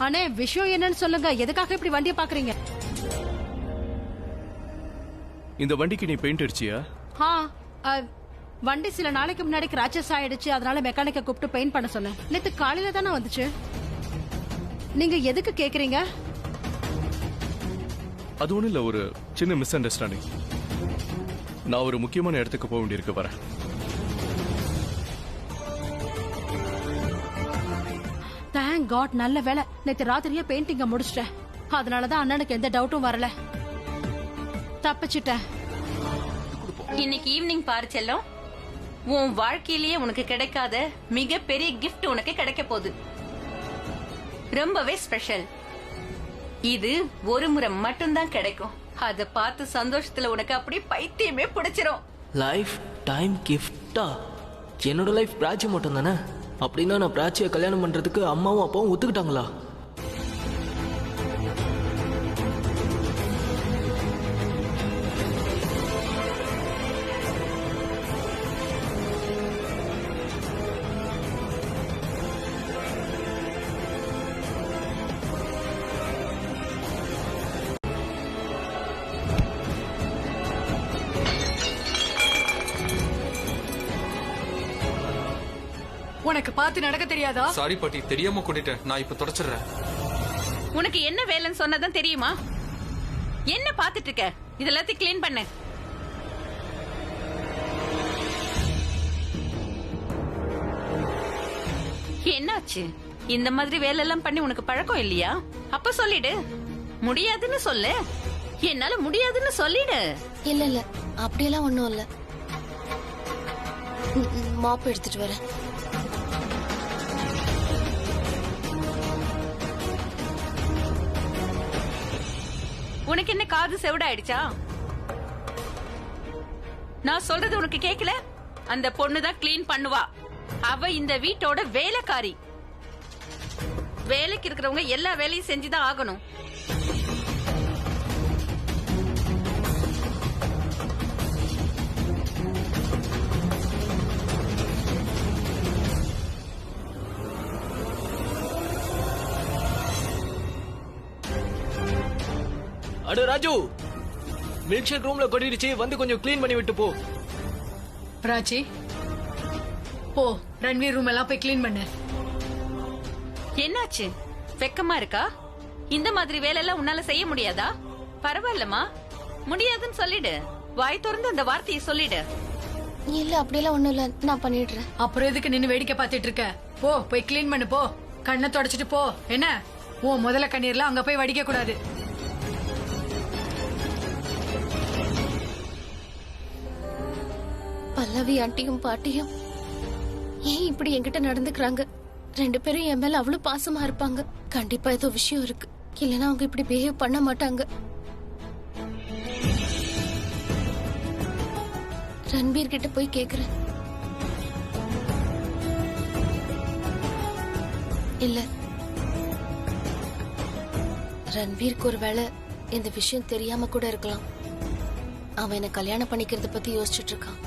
அண்ணே விஷயம் என்னன்னு சொல்லுங்க. எதுக்காக இப்படி வண்டியை பாக்குறீங்க? இந்த வண்டிக்கு நீ பெயிண்ட் அடிச்சியா? வண்டி சில நாளைக்கு முன்னாடி கிராச்சஸ் ஆயிடுச்சு, அதனால மெக்கானிக்க கூப்பிட்டு பெயிண்ட் பண்ண சொன்னேன். நேத்து காலையில தானே வந்துச்சு. நீங்க எதுக்கு கேக்குறீங்க? அது ஒண்ணு இல்ல, ஒரு சின்ன மிஸ் அண்டர்ஸ்டாண்டிங். நான் ஒரு முக்கியமான இடத்துக்கு போக வேண்டியிருக்கு, வரேன். தேங்க் காட், நல்ல வேலை நேத்து ராத்திரியே பெயிண்டிங்க முடிச்சிட்டேன். அதனாலதான் அண்ணனுக்கு எந்த டவுட்டும் வரல. தப்பிச்சிட்டேன். இன்னைக்கு ஈவினிங் பாரு செல்லம், உன் வாழ்க்கையிலேயே உனக்கு கிடைக்காத மிகப்பெரிய கிஃப்ட் உனக்கு கிடைக்க போகுது. ரொம்பவே ஸ்பெஷல். இது ஒரு முறை மட்டும்தான் கிடைக்கும். அத பார்த்து சந்தோஷத்துல உனக்கு அப்படி பைத்தியமே பிடிச்சிரும். லைஃப் டைம் கிஃப்டா? என்னோட லைஃப் பிராச்சி மட்டும் தானே? அப்படின்னா நான் பிராச்சியை கல்யாணம் பண்றதுக்கு அம்மாவும் அப்பாவும் ஒத்துக்கிட்டாங்களா? உனக்கு பார்த்து நடக்க தெரியாதா? சாரி பாட்டி, தெரியாம கூட்டிட்டேன். நான் இப்ப தொடச்சிடுறேன். உனக்கு என்ன வேலைன்னு சொன்னதான் தெரியுமா? என்ன பாத்துட்டு இருக்க? இதெல்லாத்தையும் கிளீன் பண்ணு. என்னாச்சு? இந்த மாதிரி வேலை எல்லாம் பண்ணி உனக்கு பழக்கம் இல்லையா? அப்ப சொல்லிடு. முடியாதுன்னு சொல்லு. என்னால முடியாதுன்னு சொல்லிடு. இல்ல இல்ல, அப்படியெல்லாம் ஒண்ணும் இல்ல. மாப் எடுத்துட்டு வரேன். உனக்கு என்ன காது செவிடாயிடுச்சா? நான் சொல்றது உனக்கு கேக்கல? அந்த பொண்ணுதான் கிளீன் பண்ணுவா. அவ இந்த வீட்டோட வேலைக்காரி. வேலைக்கு இருக்கிறவங்க எல்லா வேலையும் செஞ்சுதான் ஆகணும். அட ராஜு, மில்க் ஷேக் ரூம்ல கொட்டிடுச்சு, வந்து கொஞ்சம் க்ளீன் பண்ணி விட்டு போ. பிராச்சி, போ ரன்வீர் ரூம் எல்லாம் போய் க்ளீன் பண்ணு. என்னாச்சு? வெக்கமா இருக்கா? இந்த மாதிரி வேலை எல்லாம் உன்னால செய்ய முடியாதா? பரவாயில்லமா, முடியாதுன்னு சொல்லிடு. வாய் திறந்து அந்த வார்த்தையை சொல்லிடு. இல்ல அப்படியெல்லாம் ஒண்ணும் இல்ல, நான் பண்ணிடுறேன். அப்புறம் எதுக்கு நின்னு வேடிக்கை பார்த்துட்டு இருக்க? போ போய் க்ளீன் பண்ணு. போ, கண்ணை தொடச்சிட்டு போ. என்ன உன் முதல்ல கண்ணீர்லாம் அங்க போய் வடிக்க கூடாது. பல்லவி ஆண்டியும் பாட்டியும் ஏன் இப்படி என்கிட்ட நடந்துக்கிறாங்க? 2 பேரும் என் மேல அவ்வளவு பாசமா இருப்பாங்க. கண்டிப்பா ஏதோ விஷயம் இருக்கு, இல்லனா அவங்க இப்படி பிஹேவ் பண்ண மாட்டாங்க. ரன்பீர் கிட்ட போய் கேக்குறேன். இல்ல, ரன்பீருக்கு ஒருவேளை இந்த விஷயம் தெரியாம கூட இருக்கலாம். அவன் என்ன கல்யாணம் பண்ணிக்கிறத பத்தி யோசிச்சுட்டு இருக்கான்.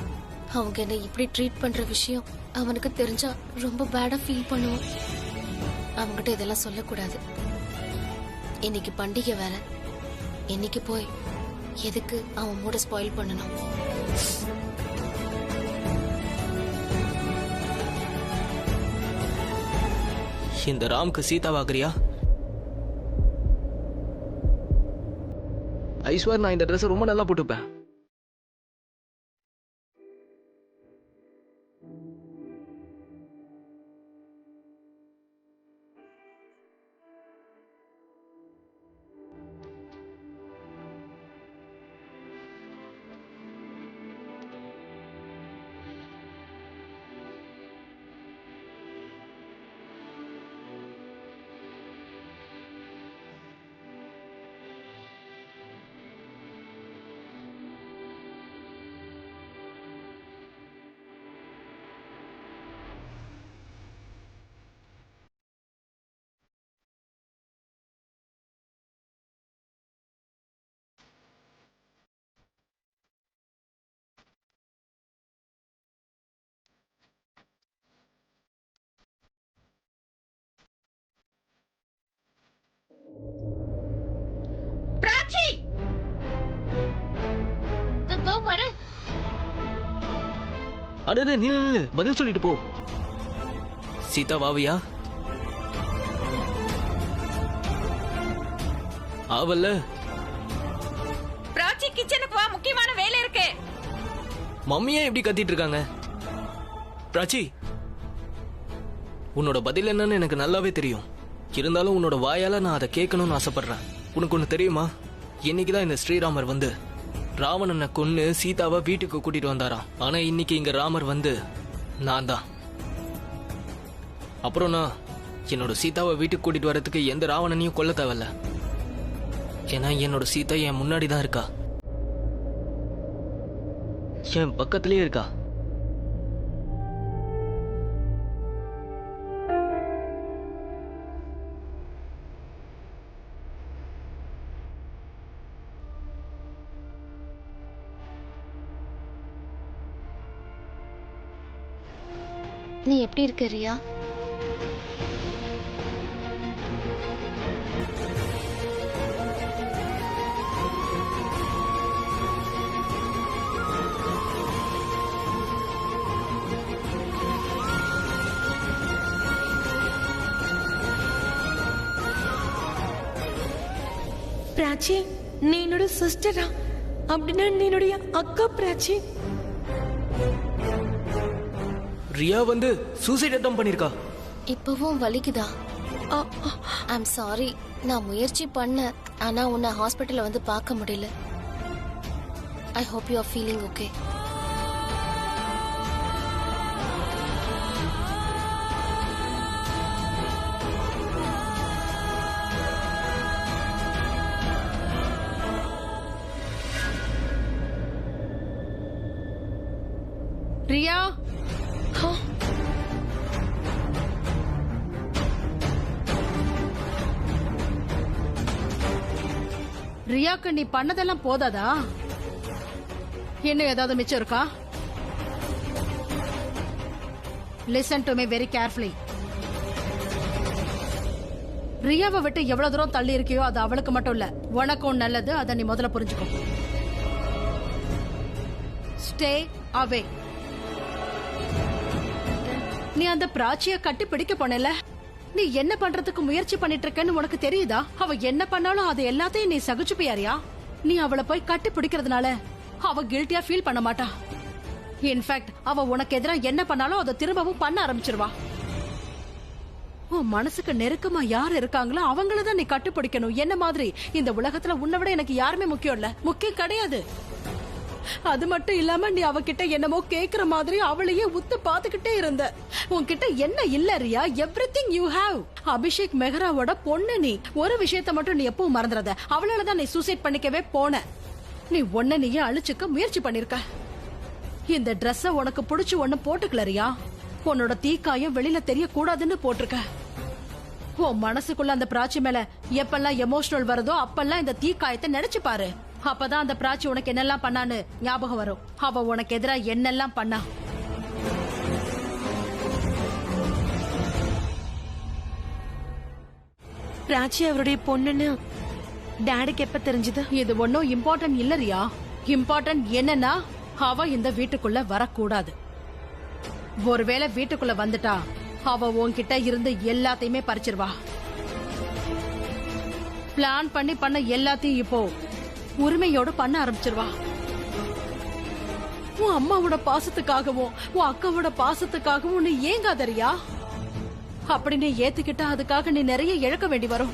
அவங்க என்ன இப்படி ட்ரீட் பண்ற விஷயம் அவனுக்கு தெரிஞ்சா ரொம்ப பேடா ஃபீல் பண்ணுவான். அவங்ககிட்ட இதெல்லாம் சொல்லக்கூடாது. இன்னைக்கு பண்டிகை வேற. இன்னைக்கு போய் எதுக்கு அவன் மூட ஸ்பாயில் பண்ணணும்? இந்த ராம்க்கு சீதா வாக்குறியா? ஐஸ்வர், நான் இந்த ட்ரெஸ் ரொம்ப நல்லா போட்டுப்பேன். அடடே, நில்லு, பதில் சொல்லிட்டு போ. சீதா வாவியா? ஆவல்ல. பிராச்சி, கிச்சனுக்கு வா, முக்கியமான வேலை இருக்கு. மம்மியே எப்படி கத்திட்டு இருக்காங்க? பிராச்சி, உன்னோட பதில் என்னன்னு எனக்கு நல்லாவே தெரியும். இருந்தாலும் உன்னோட வாயால நான் அதை கேட்கணும்னு ஆசைப்படுறேன். உனக்கு ஒண்ணு தெரியுமா? இன்னைக்குதான் இந்த ஸ்ரீராமர் வந்து ராவணனை கொன்னு சீதாவை வீட்டுக்கு கூட்டிட்டு வந்தாராம். ஆனா இன்னைக்கு இங்க ராமர் வந்து நான் தான். அப்புறம் நான் என்னோட சீதாவை வீட்டுக்கு கூட்டிட்டு வரதுக்கு எந்த ராவணனையும் கொல்ல தேவையில்ல. ஏன்னா என்னோட சீதா என் முன்னாடி தான் இருக்கா, என் பக்கத்திலேயே இருக்கா. நீ எப்படி இருக்க ரியா? பிராச்சி நீ என்னோட சிஸ்டரா? அப்படின்னா நீ என்னுடைய அக்கா பிராச்சி. ரியா வந்து சூசைட் அட்டம் பண்ணிருக்கா. இப்பவும் வலிக்குதா? ஐம் சாரி, நான் முயற்சி பண்ணேன், ஆனா உன்னை ஹாஸ்பிட்டல்ல வந்து பார்க்க முடியல. I hope you are feeling okay. Riya, ரியாக்கு நீ பண்ணதெல்லாம் போதாதா? இன்னும் ஏதாவது மிச்சம் இருக்கா? Listen to me very carefully. ரியாவை விட்டு எவ்வளவு தூரம் தள்ளி இருக்கியோ அது அவளுக்கு மட்டும் இல்ல, உனக்கும் நல்லது. அதை நீ முதல்ல புரிஞ்சுக்கோ. Stay away. நீ அந்த பிராச்சிய கட்டி பிடிக்க போனல, நீ என்ன பண்றதுக்கு முயற்சி பண்ணிட்டு இருக்கன்னு உனக்கு தெரியுதா? அவ என்ன பண்ணாலும் அது எல்லாத்தையும் நீ சகிச்சுப்பியாரியா? நீ அவளை போய் கட்டி பிடிக்கிறதுனால அவ கில்ட்டியா ஃபீல் பண்ண மாட்டா. இன்ஃபேக்ட் அவ உனக்கு எதிரா என்ன பண்ணாலும் அதை திரும்பவும் பண்ண ஆரம்பிச்சிருவா. உன் மனசுக்கு நெருக்கமா யார் இருக்காங்களோ அவங்களதான் நீ கட்டுப்பிடிக்கணும். என்ன மாதிரி இந்த உலகத்துல உன்னை விட எனக்கு யாருமே முக்கியம் இல்ல, முக்கியம் கிடையாது. அது மட்டும் இல்லாம நீ அவகிட்ட என்னமோ கேக்குற மாதிரி அவளையே உத்து பாத்துக்கிட்டே இருந்த. உன்கிட்ட என்ன இல்ல Riya? Everything you have. Abhishek மெஹ்ராவோட பொண்ணு நீ. ஒரு விஷயத்த மட்டும் நீ எப்பவும் மறந்துறத, அவளாலதான் நீ சூசைட் பண்ணிக்கவே போன. நீ ஒன்ன நீயே அழிச்சுக்க முயற்சி பண்ணிருக்க. இந்த ட்ரெஸ்ஸ உனக்கு பிடிச்சு ஒண்ணு போட்டுக்கல ரியா. உன்னோட தீக்காயம் வெளியில தெரிய கூடாதுன்னு போட்டிருக்க. உன் மனசுக்குள்ள அந்த பிராச்சி மேல எப்பெல்லாம் எமோஷனல் வருதோ அப்பெல்லாம் இந்த தீக்காயத்தை நினைச்சு பாரு. அப்பதான் அந்த பிராச்சி உனக்கு என்னெல்லாம் பண்ணான்னு ஞாபகம் வரும். அவ உனக்கு எதிரா என்னெல்லாம் பண்ணா. பிராச்சி அவருடைய பொண்ணுன்னு டாடிக்கு எப்ப தெரிஞ்சது? இது ஒன்னும் இம்பார்ட்டன்ட் இல்ல ரியா. இம்பார்ட்டன்ட் என்னன்னா அவ இந்த வீட்டுக்குள்ள வரக்கூடாது. ஒருவேளை வீட்டுக்குள்ள வந்துட்டா அவ உன்கிட்ட இருந்து எல்லாத்தையுமே பறிச்சிருவா. பிளான் பண்ண எல்லாத்தையும் இப்போ உரிமையோட பண்ண ஆரம்பிச்சிருவா. உன் அம்மாவோட பாசத்துக்காகவும் உன் அக்காவோட பாசத்துக்காகவும் நீ ஏங்காதரியா. அப்படி நீ ஏத்துக்கிட்டா அதுக்காக நீ நிறைய இழக்க வேண்டி வரும்.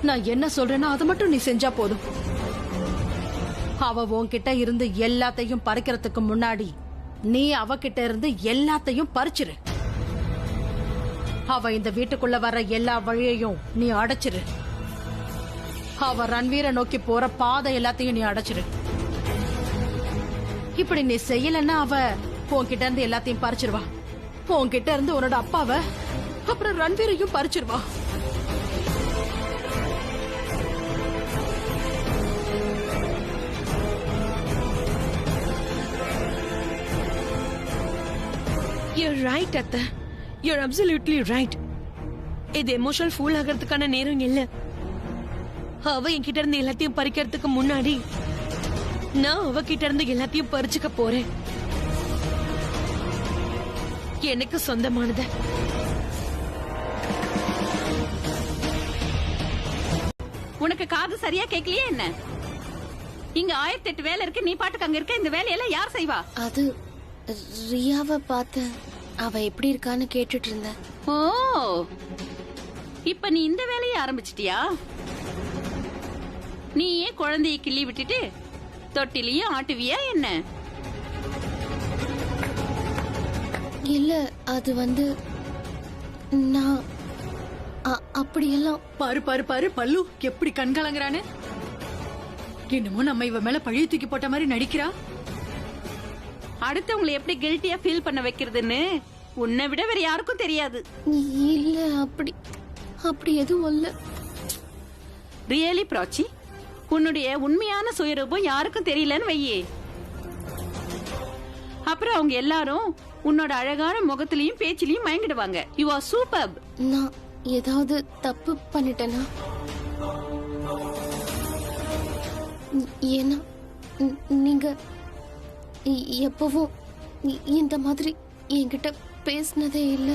நான் என்ன சொல்றேன்னா அது மட்டும் நீ செஞ்சா போதும். அவ உன்கிட்ட இருந்து எல்லாத்தையும் பறிக்கிறதுக்கு முன்னாடி நீ அவகிட்ட இருந்து எல்லாத்தையும் பறிச்சிரு. அவ இந்த வீட்டுக்குள்ள வர எல்லா வழியையும் நீ அடைச்சிரு. அவ ரன்வீரை நோக்கி போற பாதை எல்லாத்தையும் நீ அடைச்சிரு. இப்படி நீ செய்யலன்னா அவ உன்கிட்ட இருந்து எல்லாத்தையும் பறிச்சிருவா. உன்கிட்ட இருந்து உன்னோட அப்பாவை அப்புறம் ரன்வீரையும் பறிச்சிருவா. You're right, அத்தை. You're absolutely right. இது எமோஷனல் ஃபூல் ஆகிறதுக்கான நேரம் இல்ல. அவ என்கிட்ட இருந்து எல்லாத்தையும் பறிக்கிறதுக்கு முன்னாடி நான் அவகிட்ட இருந்து எல்லாத்தையும் பறிச்சுக்க போறேன். எனக்கு சொந்தமானது. உனக்கு காது சரியா கேட்கலையே என்ன? இங்க 1008 வேலை இருக்கு, நீ பாட்டுக்கு அங்க இருக்க. இந்த வேலையெல்லாம் யார் செய்வா? அது ரியாவை பார்த்து அவ எப்படி இருக்கான்னு கேட்டுட்டு இருந்த. ஓ, இப்ப நீ இந்த வேலையை ஆரம்பிச்சிட்டியா? நீ ஏன் குழந்தைய கிள்ளி விட்டுட்டு தொட்டிலையும் ஆட்டுவியா என்ன? இல்ல, அது வந்து நான் அப்படியெல்லாம். பாரு பாரு பாரு பல்லு எப்படி கண்கலங்குறான்னு. என்னமோ நம்ம இவ மேல பழைய தூக்கி போட்ட மாதிரி நடிக்கிறா. அடுத்தவங்களை எப்படி கில்ட்டியா ஃபீல் பண்ண வைக்கிறதுன்னு உன்னை விட வேற யாருக்கும் தெரியாது. இல்ல, அப்படி எதுவும் இல்ல. ரியலி பிராச்சி, உன்னுடைய உண்மையான சுயரூபம் யாருக்கும் தெரியலன்னு வையே. அப்புறம் அவங்க எல்லாரும் உன்னோட அழகான முகத்திலையும் பேச்சிலையும் மயங்கிடுவாங்க. You are super. நான் ஏதாவது தப்பு பண்ணிட்டேனா? ஏன்னா நீங்க எப்பவும் இந்த மாதிரி என்கிட்ட பேசினதே இல்ல.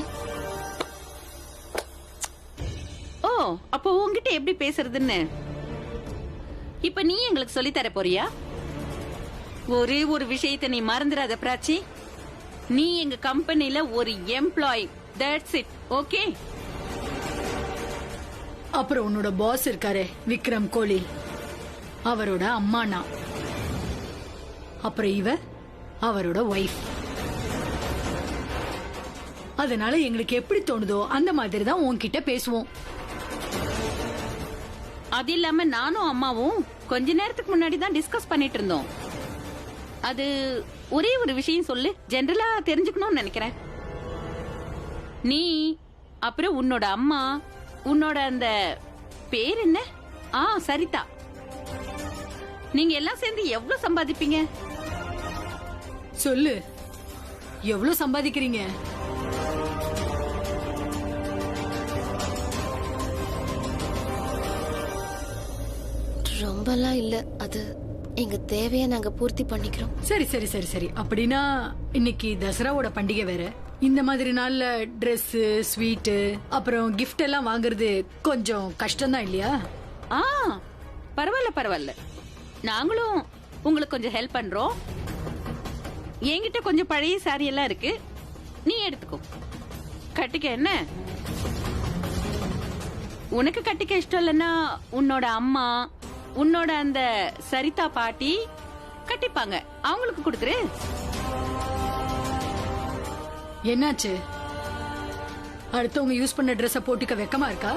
அப்போ உன்கிட்ட எப்படி பேசுறதுன்னு இப்ப நீ எங்களுக்கு சொல்லி தர போறியா? ஒரே ஒரு விஷயத்தை நீ மறந்துடாத பிராச்சி, நீ எங்க கம்பெனில ஒரு எம்ப்ளாயி. That's it. ஓகே? அப்புறம் உன்னோட பாஸ் இருக்காரு விக்ரம் கோலி, அவரோட அம்மா நான். அப்புறம் இவ அவரோட ஒய்ஃப். அதனால எங்களுக்கு எப்படி தோணுதோ அந்த மாதிரி தான் உன்கிட்ட பேசுவோம். அது இல்லாம நானும் அம்மாவும் கொஞ்ச நேரத்துக்கு முன்னாடி தான் டிஸ்கஸ் பண்ணிட்டு இருந்தோம். அது ஒரே ஒரு விஷயம் சொல்லு, ஜெனரலா தெரிஞ்சுக்கணும்னு நினைக்கிறேன். நீ அப்புறம் உன்னோட அம்மா, உன்னோட அந்த பேர் என்ன? சரிதா, நீங்க எல்லாம் சேர்ந்து எவ்வளவு சம்பாதிப்பீங்க? சொல்லு, எவ்வளவு சம்பாதிக்கிறீங்க? ரொம்பலாம் இல்ல, அது எங்க தேவையை நாங்க பூர்த்தி பண்ணிக்கிறோம். சரி சரி சரி சரி. அப்படின்னா இன்னைக்கு தசராவோட பண்டிகை வேற. இந்த மாதிரி நாள்ல Dress, ஸ்வீட், அப்புறம் கிஃப்ட் எல்லாம் வாங்குறது கொஞ்சம் கஷ்டம்தான் இல்லையா? பரவாயில்ல பரவாயில்ல, நாங்களும் உங்களுக்கு கொஞ்சம் ஹெல்ப் பண்றோம். என்கிட்ட கொஞ்சம் பழைய சாரி எல்லாம் இருக்கு, நீ எடுத்துக்கோ, கட்டிக்க. என்ன உனக்கு கட்டிக்க இஷ்டம் இல்லைன்னா உன்னோட அம்மா, உன்னோட அந்த சரிதா பாட்டி கட்டிப்பாங்க, அவங்களுக்கு கொடுத்துரு. என்னாச்சு? அடுத்தவங்க யூஸ் பண்ண Dress போட்டுக்க வெக்கமா இருக்கா?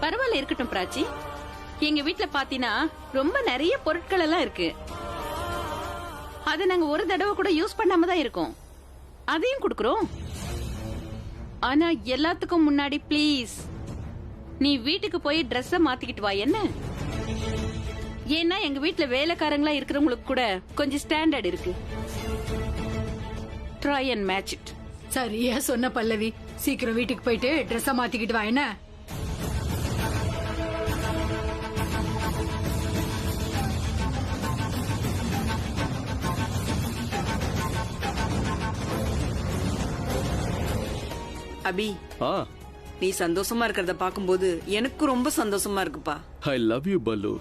பரவாயில்ல, இருக்கட்டும் பிராச்சி. எங்க வீட்டுல பாத்தீங்கன்னா ரொம்ப நிறைய பொருட்கள் எல்லாம் இருக்கு. அது நாங்க ஒரு தடவை கூட யூஸ் பண்ணாம தான் இருக்கோம், அதையும் கொடுக்கறோம். ஆனா எல்லாத்துக்கும் முன்னாடி ப்ளீஸ் நீ வீட்டுக்கு போய் Dress மாத்திக்கிட்டு வா. என்ன? ஏன்னா எங்க வீட்டுல வேலைக்காரங்களா இருக்கிறவங்களுக்கு கூட கொஞ்சம் ஸ்டாண்டர்ட் இருக்கு. Try and match it. சரியா சொன்ன பல்லவி. சீக்கிரம் வீட்டுக்கு போயிட்டு Dress மாத்திக்கிட்டு வா. என்ன? அபி, நீ சந்தோஷமா இருக்கிறத பாக்கும்போது எனக்கு ரொம்ப சந்தோஷமா இருக்குப்பா. ஐ லவ் யூ பல்லு.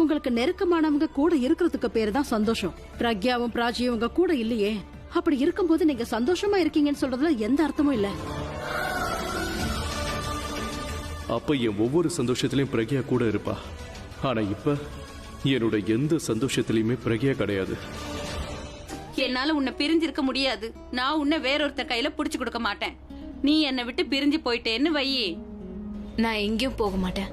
உங்களுக்கு நெருக்கமானவங்க கூட இருக்கிறதுக்கு பேரு தான் சந்தோஷம். பிரக்யாவும் பிராச்சியும் உங்க கூட இல்லையே, அப்படி இருக்கும்போது நீங்க சந்தோஷமா இருக்கீங்கன்னு சொல்றதுல எந்த அர்த்தமும் இல்ல. அப்ப என் ஒவ்வொரு சந்தோஷத்திலயும் பிரக்யா கூட இருப்பா. ஆனா இப்ப என்னோட எந்த சந்தோஷத்திலயுமே பிரக்யா கிடையாது. என்னால உன்னை பிரிஞ்சிருக்க முடியாது. நான் உன்னை வேறொருத்தர் கையில புடிச்சு கொடுக்க மாட்டேன். நீ என்னை விட்டு பிரிஞ்சு போயிட்டேன்னு வையே, நான் எங்கேயும் போக மாட்டேன்.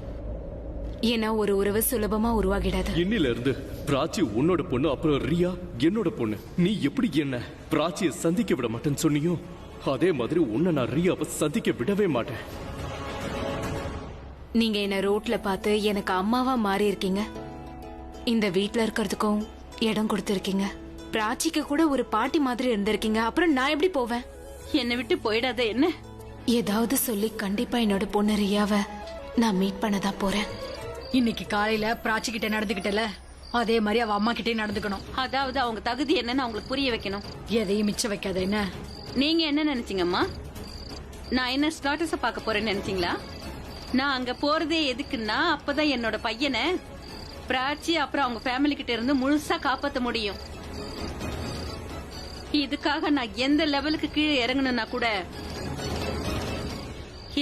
ஏன்னா ஒரு உறவு சுலபமா உருவாகிடாது. இன்னில இருந்து பிராச்சி உன்னோட பொண்ணு, அப்புறம் ரியா என்னோட பொண்ணு. நீ எப்படி என்ன பிராச்சியை சந்திக்க விட மாட்டேன்னு சொன்னியோ, அதே மாதிரி உன்னை நான் ரியாவை சந்திக்க விடவே மாட்டேன். நீங்க என்ன ரோட்ல பார்த்து எனக்கு அம்மாவா மாறி இருக்கீங்க. இந்த வீட்ல இருக்கிறதுக்கும் இடம் கொடுத்திருக்கீங்க. பிராச்சிக்கு கூட ஒரு பாட்டி மாதிரி இருந்திருக்கீங்க. அப்புறம் நான் எப்படி போவேன்? என்னை விட்டு போயிடாத. என்ன? ஏதாவது சொல்லி கண்டிப்பா என்னோட பொண்ணு ரியாவை நான் மீட் பண்ணதான் போறேன். இன்னைக்கு காலையில பிராச்சி கிட்ட நடந்துகிட்டல, அதே மாதிரி அவ அம்மா கிட்டே நடந்துக்கணும். அதாவது அவங்க தகுதி என்னன்னு அவங்களுக்கு புரிய வைக்கணும். எதையும் மிச்சம் வைக்காத. என்ன நீங்க என்ன நினைச்சீங்கம்மா? நான் என்ன ஸ்டாட்டஸ பார்க்க போறேன்னு நினைச்சீங்களா? நான் அங்க போறதே எதுக்குன்னா அப்பதான் என்னோட பையனை பிராச்சி அப்புறம் அவங்க ஃபேமிலி கிட்ட இருந்து முழுசா காப்பாத்த முடியும். இதுக்காக நான் எந்த லெவலுக்கு கீழே இறங்கணும்னா கூட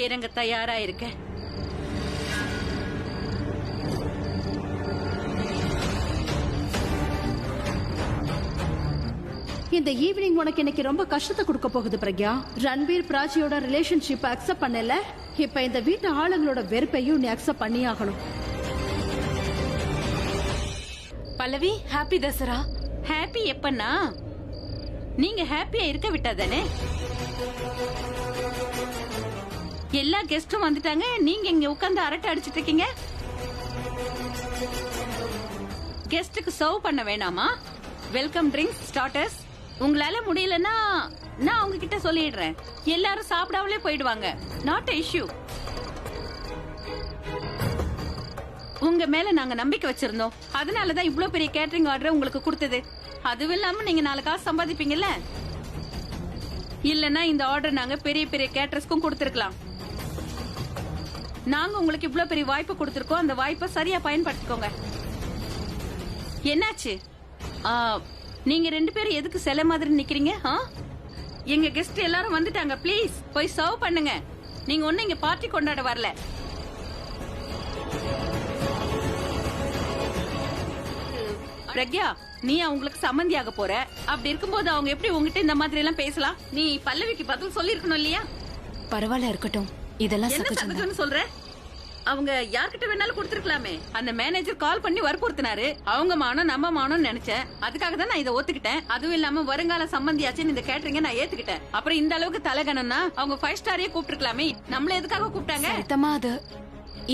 இறங்க தயாரா இருக்கேன். இந்த ஈவினிங் உனக்கு இன்னைக்கு ரொம்ப கஷ்டத்தை கொடுக்க போகுது பிரக்யா. ரன்வீர் பிராச்சியோட ரிலேஷன்ஷிப் அக்செப்ட் பண்ணல, இப்ப இந்த வீட்டு ஆளுங்களோட வெறுப்பையும் நீ அக்செப்ட் பண்ணி ஆகணும். பல்லவி, ஹாப்பி தசரா. ஹாப்பி எப்பன்னா நீங்க ஹாப்பியா இருக்க விட்டாதானே? எல்லா கெஸ்டும் வந்துட்டாங்க, நீங்க இங்க உட்கார்ந்து அரட்டை அடிச்சிட்டு இருக்கீங்க. கெஸ்டுக்கு சர்வ் பண்ண வேணாமா? Welcome drinks, starters. உங்களால முடியலன்னா நான் உங்ககிட்ட சொல்லிடுறேன், எல்லாரும் சாப்பிடாமலே போயிடுவாங்க. Not issue. உங்க மேல நாங்க நம்பிக்கை வச்சிருந்தோம், அதனாலதான் இவ்வளவு பெரிய கேட்டரிங் ஆர்டர் உங்களுக்கு கொடுத்தது. அதுவும் இல்லாம நீங்க 4 காசு சம்பாதிப்பீங்கல்ல. இல்லன்னா இந்த ஆர்டர் நாங்க பெரிய பெரிய கேட்டரர்ஸ்க்கும் கொடுத்திருக்கலாம். நாங்க உங்களுக்கு இவ்ளோ பெரிய வாய்ப்பு கொடுத்திருக்கோம், அந்த வாய்ப்பை சரியா பயன்படுத்திக்கோங்க. என்னாச்சு? நீங்க 2 பேரும் எதுக்கு சிலை மாதிரி நிக்கிறீங்க? எங்க கெஸ்ட் எல்லாரும் வந்துட்டாங்க, ப்ளீஸ் போய் சர்வ் பண்ணுங்க. நீங்க ஒண்ணு இங்க பார்ட்டி கொண்டாட வரல. பிரக்யா, நீ அவங்களுக்கு சம்மந்தியாக போற. அப்படி இருக்கும்போது அவங்க எப்படி உங்ககிட்ட இந்த மாதிரி எல்லாம் பேசலாம்? நீ பல்லவிக்கு பதில் சொல்லி இருக்கணும் இல்லையா? பரவாயில்ல, இருக்கட்டும். இதெல்லாம் என்ன சகஜம்னு சொல்ற? அவங்க யார்கிட்ட வேணாலும் கொடுத்திருக்கலாமே. அந்த மேனேஜர் கால் பண்ணி வற்புறுத்தினாரு. அவங்க மானம் நம்ம மானம் நினைச்சேன். அதுக்காக தான் நான் இதை ஒத்துக்கிட்டேன். அதுவும் இல்லாம வருங்கால சம்பந்தியாச்சுன்னு இந்த கேட்டரிங்க நான் ஏத்துக்கிட்டேன். அப்புறம் இந்த அளவுக்கு தலைகணம்னா அவங்க 5 ஸ்டாரையே கூப்பிட்டுருக்கலாமே. நம்மள எதுக்காக கூப்பிட்டாங்க? சரிதமா,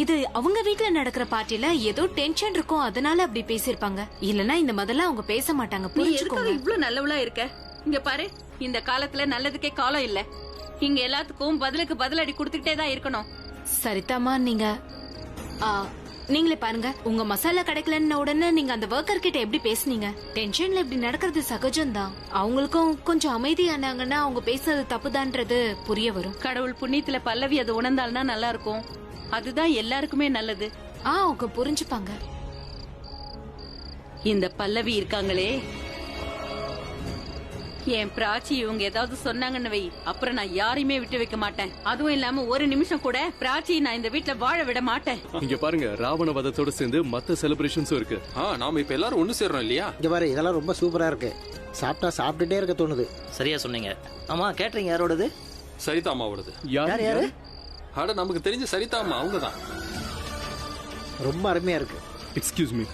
இது அவங்க வீட்ல நடக்கிற பார்ட்டில ஏதோ டென்ஷன் இருக்கும், அதனால அப்படி பேசிருப்பாங்க. இல்லனா இந்த முதல்ல அவங்க பேச மாட்டாங்க. நீ எதுக்காக இவ்ளோ நல்லவளா இருக்க? இங்க பாரு, இந்த காலத்துல நல்லதுக்கே காலம் இல்ல. இங்க எல்லாத்துக்கும் பதிலுக்கு பதிலடி கொடுத்துக்கிட்டே தான் இருக்கணும். சரிதாமா, நீங்களே பாருங்க. உங்க மசாலா கிடைக்கலன்னு உடனே நீங்க அந்த ஒர்க்கர் கிட்ட எப்படி பேசுனீங்க? டென்ஷன்ல இப்படி நடக்கிறது சகஜம்தான். அவங்களுக்கும் கொஞ்சம் அமைதியானாங்கன்னா அவங்க பேசுறது தப்புதான்றது புரிய வரும். கடவுள் புண்ணியத்துல பல்லவி அதை உணர்ந்தால்னா நல்லா இருக்கும். அதுதான் எல்லாருக்குமே நல்லது. அவங்க புரிஞ்சுப்பாங்க. இந்த பல்லவி இருக்காங்களே, என் பிராச்சி இவங்க ஏதாவது சொன்னாங்கன்னு வை, அப்புறம் நான் யாரையுமே விட்டு வைக்க மாட்டேன். அதுவும் இல்லாம ஒரு நிமிஷம் கூட பிராச்சி நான் இந்த வீட்டுல வாழ விட மாட்டேன். இங்க பாருங்க, ராவண வதத்தோட சேர்ந்து மத்த செலிப்ரேஷன்ஸும் இருக்கு. நாம இப்ப எல்லாரும் ஒண்ணு சேர்றோம் இல்லையா? இங்க பாரு, இதெல்லாம் ரொம்ப சூப்பரா இருக்கு. சாப்பிட்டா சாப்பிட்டுட்டே இருக்க தோணுது. சரியா சொன்னீங்க. ஆமா, கேட்டரிங் யாரோடது? சரிதா அம்மாவோடது. யாரு? அட, நமக்கு தெரிஞ்ச சரிதா அம்மா, அவங்கதான். ரொம்ப அருமையா இருக்கு. Excuse me.